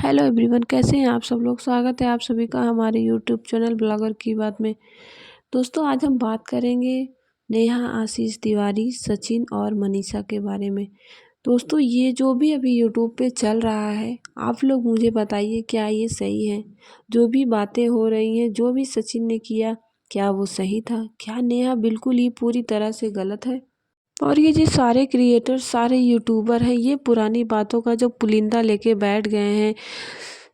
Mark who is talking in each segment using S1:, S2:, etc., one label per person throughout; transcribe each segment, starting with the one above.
S1: Hello everyone, कैसे हैं आप सब लोग। स्वागत है आप सभी का हमारे यूट्यूब चैनल ब्लॉगर की बात में। दोस्तों, आज हम बात करेंगे नेहा, आशीष तिवारी, सचिन और मनीषा के बारे में। दोस्तों, ये जो भी अभी यूट्यूब पे चल रहा है, आप लोग मुझे बताइए क्या ये सही है। जो भी बातें हो रही हैं, जो भी सचिन ने किया, क्या वो सही था? क्या नेहा बिल्कुल ही पूरी तरह से गलत है? और ये जो सारे क्रिएटर, सारे यूट्यूबर हैं, ये पुरानी बातों का जो पुलिंदा लेके बैठ गए हैं,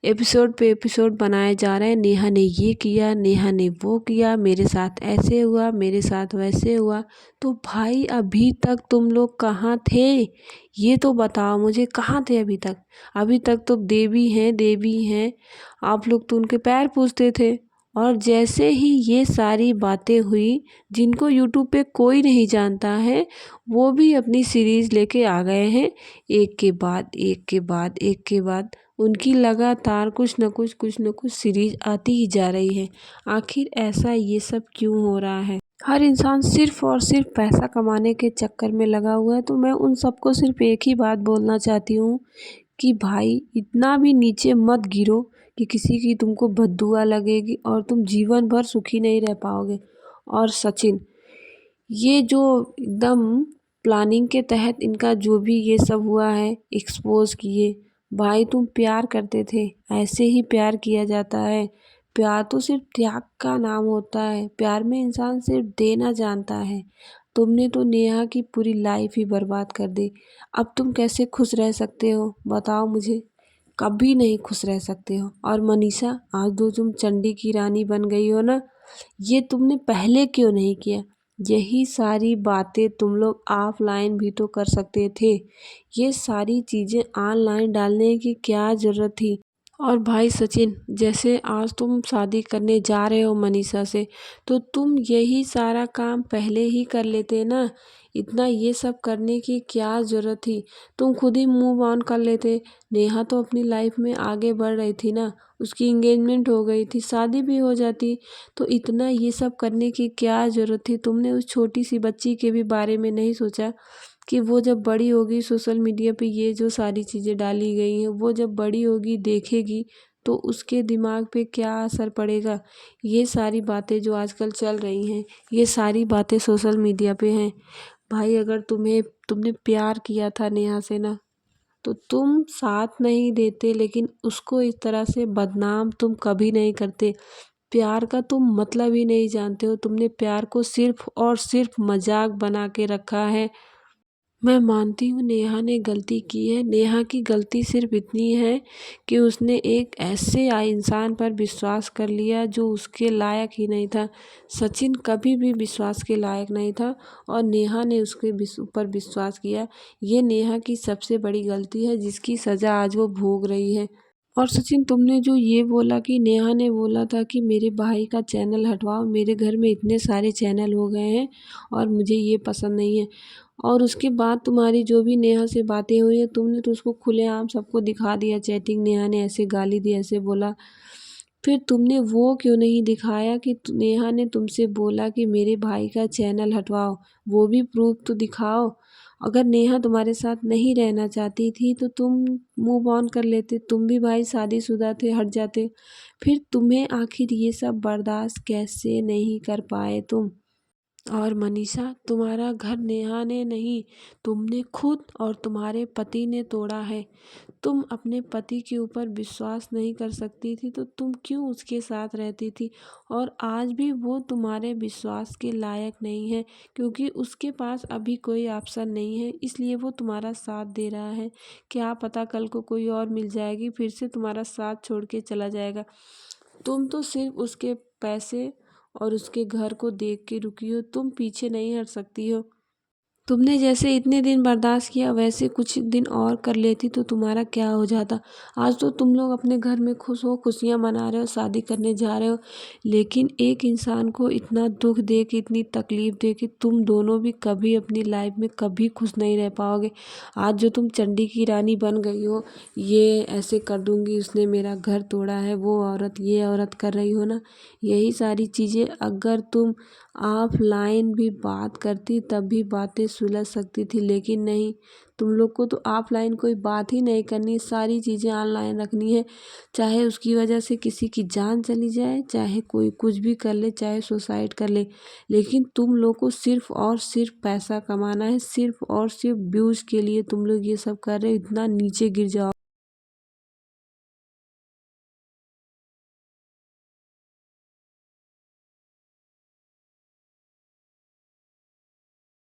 S1: एपिसोड पे एपिसोड बनाए जा रहे हैं। नेहा ने ये किया, नेहा ने वो किया, मेरे साथ ऐसे हुआ, मेरे साथ वैसे हुआ। तो भाई, अभी तक तुम लोग कहाँ थे? ये तो बताओ मुझे, कहाँ थे अभी तक? अभी तक तो देवी हैं, देवी हैं। आप लोग तो उनके पैर पूजते थे। और जैसे ही ये सारी बातें हुई, जिनको यूट्यूब पे कोई नहीं जानता है, वो भी अपनी सीरीज़ लेके आ गए हैं। एक के बाद एक के बाद एक के बाद उनकी लगातार कुछ न कुछ सीरीज आती ही जा रही है। आखिर ऐसा ये सब क्यों हो रहा है? हर इंसान सिर्फ और सिर्फ पैसा कमाने के चक्कर में लगा हुआ है। तो मैं उन सबको सिर्फ एक ही बात बोलना चाहती हूँ कि भाई, इतना भी नीचे मत गिरो कि किसी की तुमको बद्दुआ लगेगी और तुम जीवन भर सुखी नहीं रह पाओगे। और सचिन, ये जो एकदम प्लानिंग के तहत इनका जो भी ये सब हुआ है, एक्सपोज किए। भाई, तुम प्यार करते थे, ऐसे ही प्यार किया जाता है। प्यार तो सिर्फ त्याग का नाम होता है। प्यार में इंसान सिर्फ देना जानता है। तुमने तो नेहा की पूरी लाइफ ही बर्बाद कर दी। अब तुम कैसे खुश रह सकते हो, बताओ मुझे। कभी नहीं खुश रह सकते हो। और मनीषा, आज जो तुम चंडी की रानी बन गई हो ना, ये तुमने पहले क्यों नहीं किया? यही सारी बातें तुम लोग ऑफलाइन भी तो कर सकते थे। ये सारी चीज़ें ऑनलाइन डालने की क्या ज़रूरत थी? और भाई सचिन, जैसे आज तुम शादी करने जा रहे हो मनीषा से, तो तुम यही सारा काम पहले ही कर लेते ना। इतना ये सब करने की क्या ज़रूरत थी? तुम खुद ही मूव ऑन कर लेते। नेहा तो अपनी लाइफ में आगे बढ़ रही थी ना, उसकी इंगेजमेंट हो गई थी, शादी भी हो जाती। तो इतना ये सब करने की क्या ज़रूरत थी? तुमने उस छोटी सी बच्ची के भी बारे में नहीं सोचा कि वो जब बड़ी होगी, सोशल मीडिया पे ये जो सारी चीज़ें डाली गई हैं, वो जब बड़ी होगी देखेगी तो उसके दिमाग पे क्या असर पड़ेगा? ये सारी बातें जो आजकल चल रही हैं, ये सारी बातें सोशल मीडिया पे हैं। भाई, अगर तुमने प्यार किया था नेहा से ना, तो तुम साथ नहीं देते, लेकिन उसको इस तरह से बदनाम तुम कभी नहीं करते। प्यार का तुम मतलब ही नहीं जानते हो। तुमने प्यार को सिर्फ और सिर्फ मजाक बना के रखा है। मैं मानती हूँ नेहा ने गलती की है। नेहा की गलती सिर्फ इतनी है कि उसने एक ऐसे इंसान पर विश्वास कर लिया जो उसके लायक ही नहीं था। सचिन कभी भी विश्वास के लायक नहीं था और नेहा ने उसके ऊपर विश्वास किया। ये नेहा की सबसे बड़ी गलती है, जिसकी सज़ा आज वो भोग रही है। और सचिन, तुमने जो ये बोला कि नेहा ने बोला था कि मेरे भाई का चैनल हटवाओ, मेरे घर में इतने सारे चैनल हो गए हैं और मुझे ये पसंद नहीं है। और उसके बाद तुम्हारी जो भी नेहा से बातें हुई है, तुमने तो उसको खुलेआम सबको दिखा दिया चैटिंग। नेहा ने ऐसे गाली दी, ऐसे बोला। फिर तुमने वो क्यों नहीं दिखाया कि नेहा ने तुमसे बोला कि मेरे भाई का चैनल हटवाओ? वो भी प्रूफ तो दिखाओ। अगर नेहा तुम्हारे साथ नहीं रहना चाहती थी तो तुम मूव ऑन कर लेते। तुम भी भाई शादीशुदा थे, हट जाते। फिर तुम्हें आखिर ये सब बर्दाश्त कैसे नहीं कर पाए तुम? और मनीषा, तुम्हारा घर नेहा ने नहीं, तुमने खुद और तुम्हारे पति ने तोड़ा है। तुम अपने पति के ऊपर विश्वास नहीं कर सकती थी तो तुम क्यों उसके साथ रहती थी? और आज भी वो तुम्हारे विश्वास के लायक नहीं है, क्योंकि उसके पास अभी कोई ऑप्शन नहीं है, इसलिए वो तुम्हारा साथ दे रहा है। क्या पता कल को कोई और मिल जाएगी, फिर से तुम्हारा साथ छोड़ के चला जाएगा। तुम तो सिर्फ उसके पैसे और उसके घर को देख के रुकी हो, तुम पीछे नहीं हट सकती हो। तुमने जैसे इतने दिन बर्दाश्त किया, वैसे कुछ दिन और कर लेती तो तुम्हारा क्या हो जाता? आज तो तुम लोग अपने घर में खुश हो, खुशियाँ मना रहे हो, शादी करने जा रहे हो। लेकिन एक इंसान को इतना दुख दे के, इतनी तकलीफ दे के, तुम दोनों भी कभी अपनी लाइफ में कभी खुश नहीं रह पाओगे। आज जो तुम चंडी की रानी बन गई हो, ये ऐसे कर दूंगी, उसने मेरा घर तोड़ा है, वो औरत, ये औरत कर रही हो ना, यही सारी चीज़ें अगर तुम ऑफलाइन भी बात करती तब भी बातें सुलझ सकती थी, लेकिन नहीं, तुम लोग को तो ऑफलाइन कोई बात ही नहीं करनी, सारी चीज़ें ऑनलाइन रखनी है। चाहे उसकी वजह से किसी की जान चली जाए, चाहे कोई कुछ भी कर ले, चाहे सुसाइड कर ले, लेकिन तुम लोग को सिर्फ और सिर्फ पैसा कमाना है। सिर्फ और सिर्फ व्यूज़ के लिए तुम लोग ये सब कर रहे हो, इतना नीचे गिर जाओ।